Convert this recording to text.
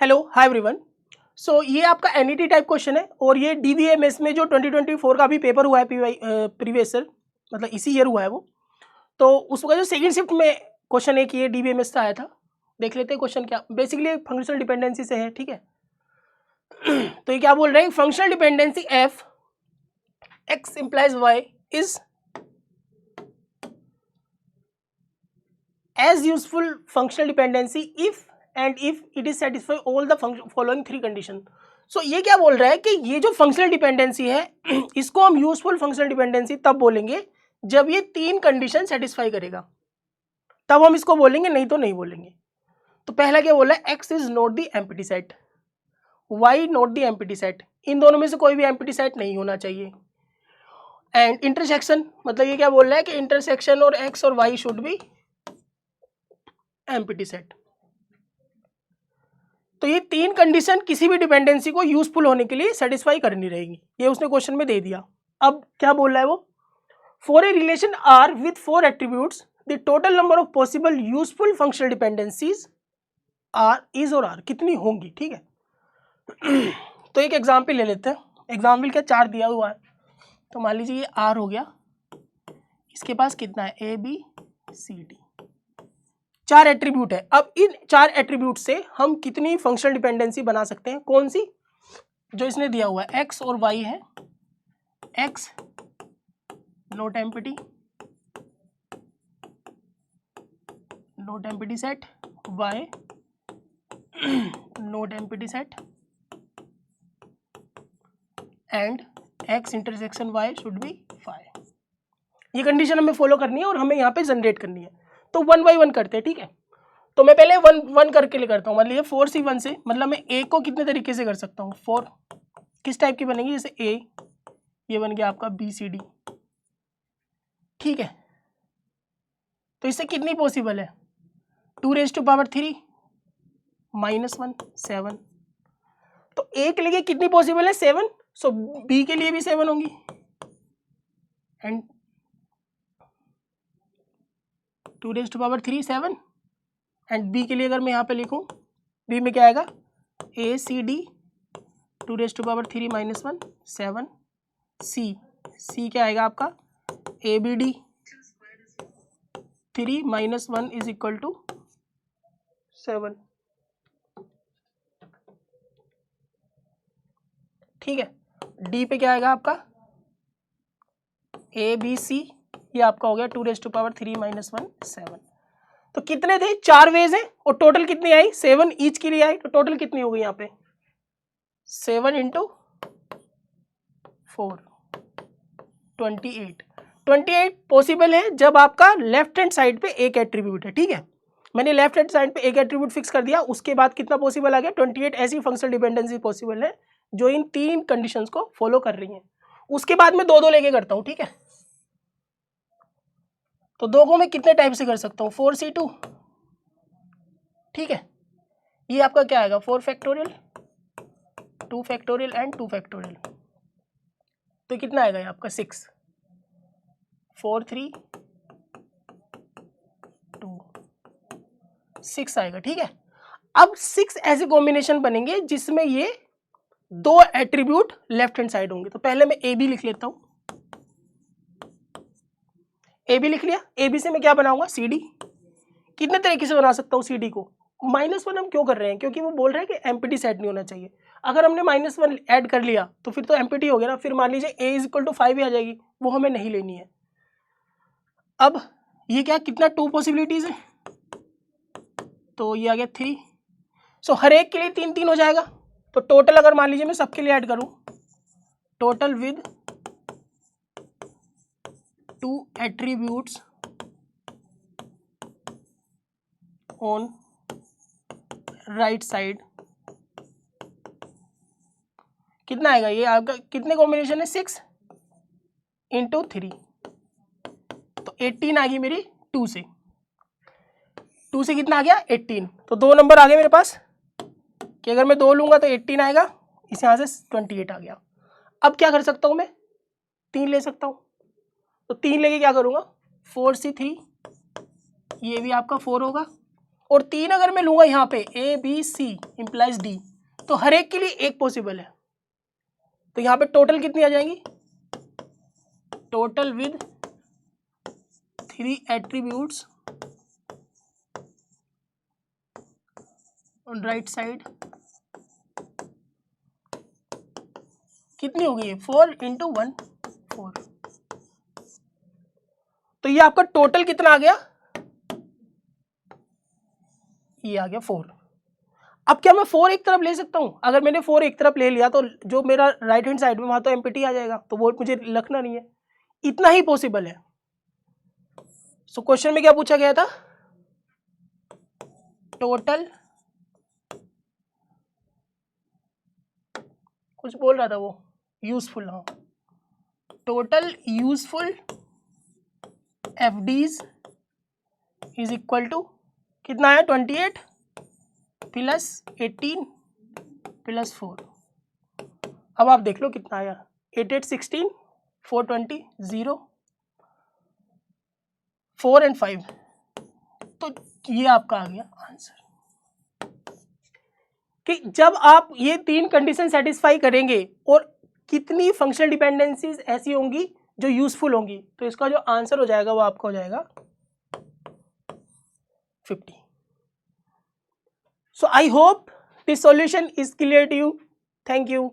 Hello hi everyone. सो ये आपका NET type question है और ये डीबीएमएस में जो 2024 का भी पेपर हुआ है प्रीवियस ईयर, मतलब इसी ईयर हुआ है वो। तो उसका जो सेकंड शिफ्ट में क्वेश्चन एक ये डीबीएमएस का आया था। देख लेते हैं क्वेश्चन क्या, बेसिकली फंक्शनल डिपेंडेंसी से है, ठीक है। तो ये क्या बोल रहे हैं, functional dependency F X implies Y is as useful functional dependency if and if it is satisfy all the following three condition. So ये क्या बोल रहा है कि ये जो फंक्शनल डिपेंडेंसी है इसको हम यूजफुल फंक्शनल डिपेंडेंसी तब बोलेंगे जब ये तीन कंडीशन सेटिस्फाई करेगा, तब हम इसको बोलेंगे, नहीं तो नहीं बोलेंगे। तो पहला क्या बोला है, X is not the empty set, Y not the empty set, इन दोनों में से कोई भी एम्प्टी सेट नहीं होना चाहिए। एंड इंटरसेक्शन, मतलब ये क्या बोल रहा है कि इंटरसेक्शन और एक्स और Y should B empty set. तो ये तीन कंडीशन किसी भी डिपेंडेंसी को यूजफुल होने के लिए सेटिस्फाई करनी रहेगी, ये उसने क्वेश्चन में दे दिया। अब क्या बोल रहा है वो, for a relation R with four attributes the total number of possible useful functional dependencies R is और आर कितनी होंगी, ठीक है। तो एक एग्जाम्पल ले लेते हैं। एग्जाम्पल क्या, चार दिया हुआ है, तो मान लीजिए ये आर हो गया, इसके पास कितना है ए बी सी डी, चार एट्रीब्यूट है। अब इन चार एट्रीब्यूट से हम कितनी फंक्शनल डिपेंडेंसी बना सकते हैं, कौन सी, जो इसने दिया हुआ है एक्स और वाई है, X not empty, not empty set, Y not empty set and X intersection Y should be 5। ये कंडीशन हमें फॉलो करनी है और हमें यहाँ पे जनरेट करनी है। तो वन बाई वन करते हैं, ठीक है। तो मैं पहले वन वन करके ले करता हूँ। मतलब ये 4C1 से, मतलब मैं ए को कितने तरीके से कर सकता हूँ, 4 किस टाइप की बनेगी, जैसे ए, ये बन गया आपका बी सी डी, ठीक है। तो इससे कितनी पॉसिबल है, 2⁻³ -1 7। तो ए के लिए कितनी पॉसिबल है, 7। सो बी के लिए भी 7 होंगी एंड 2⁻³ 7 एंड बी के लिए अगर मैं यहाँ पे लिखूँ, बी में क्या आएगा, ए सी डी 2⁻³ -1 7, सी क्या आएगा आपका, ए बी डी 3 - 1 = 7, ठीक है। डी पे क्या आएगा आपका, ए बी सी, ये आपका हो गया 2⁻³ -1 7। तो कितने थे, चार वेज है और टोटल कितनी आई, 7 ईच के लिए आई। तो टोटल कितनी हो गई यहाँ पे, 7 × 4 28 पॉसिबल है जब आपका लेफ्ट हैंड साइड पे एक एट्रीब्यूट है, ठीक है। मैंने लेफ्ट हैंड साइड पे एक एट्रीब्यूट फिक्स कर दिया, उसके बाद कितना पॉसिबल आ गया, 28 ऐसी फंक्शनल डिपेंडेंसी पॉसिबल है जो इन तीन कंडीशंस को फॉलो कर रही हैं। उसके बाद मैं दो दो लेके करता हूँ, ठीक है। तो दो को मैं कितने टाइप से कर सकता हूँ, 4C2, ठीक है। ये आपका क्या आएगा, 4 फैक्टोरियल 2 फैक्टोरियल एंड 2 फैक्टोरियल। तो कितना आएगा ये आपका 6 4 3 2 6 आएगा, ठीक है। अब 6 ऐसे कॉम्बिनेशन बनेंगे जिसमें ये दो एट्रीब्यूट लेफ्ट हैंड साइड होंगे। तो पहले मैं ए बी लिख लेता हूं, ए बी लिख लिया। ए बी से मैं क्या बनाऊंगा, सी डी। कितने तरीके से बना सकता हूँ सी डी को, -1 हम क्यों कर रहे हैं, क्योंकि वो बोल रहे हैं कि एम्प्टी सेट नहीं होना चाहिए। अगर हमने -1 ऐड कर लिया तो फिर तो एम्प्टी हो गया ना, फिर मान लीजिए ए = 5 ही आ जाएगी, वो हमें नहीं लेनी है। अब ये क्या, कितना 2 पॉसिबिलिटीज है, तो ये आ गया 3। सो हर एक के लिए 3 3 हो जाएगा। तो टोटल अगर मान लीजिए मैं सबके लिए ऐड करूं, total with 2 attributes on right side, कितना आएगा, ये आपका कितने कॉम्बिनेशन है, 6 × 3, तो 18 आ गई मेरी 2 से। 2 से कितना आ गया, 18। तो दो नंबर आ गए मेरे पास कि अगर मैं 2 लूंगा तो 18 आएगा, इस यहाँ से 28 आ गया। अब क्या कर सकता हूँ मैं, 3 ले सकता हूँ। तो 3 लेके क्या करूँगा, 4C3, ये भी आपका 4 होगा और 3 अगर मैं लूंगा यहाँ पे A B C implies D, तो हर एक के लिए एक पॉसिबल है, तो यहाँ पे टोटल कितनी आ जाएंगी, total with 3 attributes on right side कितनी हो गई है 4 इंटू 1 4, तो ये आपका टोटल कितना आ गया, ये आ गया 4। अब क्या मैं 4 एक तरफ ले सकता हूं, अगर मैंने 4 एक तरफ ले लिया तो जो मेरा राइट हैंड साइड में वहां तो एम्प्टी आ जाएगा, तो वो मुझे लिखना नहीं है, इतना ही पॉसिबल है। सो क्वेश्चन में क्या पूछा गया था, टोटल, कुछ बोल रहा था वो यूजफुल, हाँ, total useful FDs is equal to कितना है 28 प्लस 18 प्लस 4। अब आप देख लो कितना आया, 8 8 16 420 0 4 एंड 5, तो ये आपका आ गया आंसर। कि जब आप ये 3 कंडीशन सेटिस्फाई करेंगे और कितनी फंक्शनल डिपेंडेंसीज ऐसी होंगी जो यूजफुल होंगी, तो इसका जो आंसर हो जाएगा वो आपका हो जाएगा 50। So I hope this solution is clear to you. Thank you.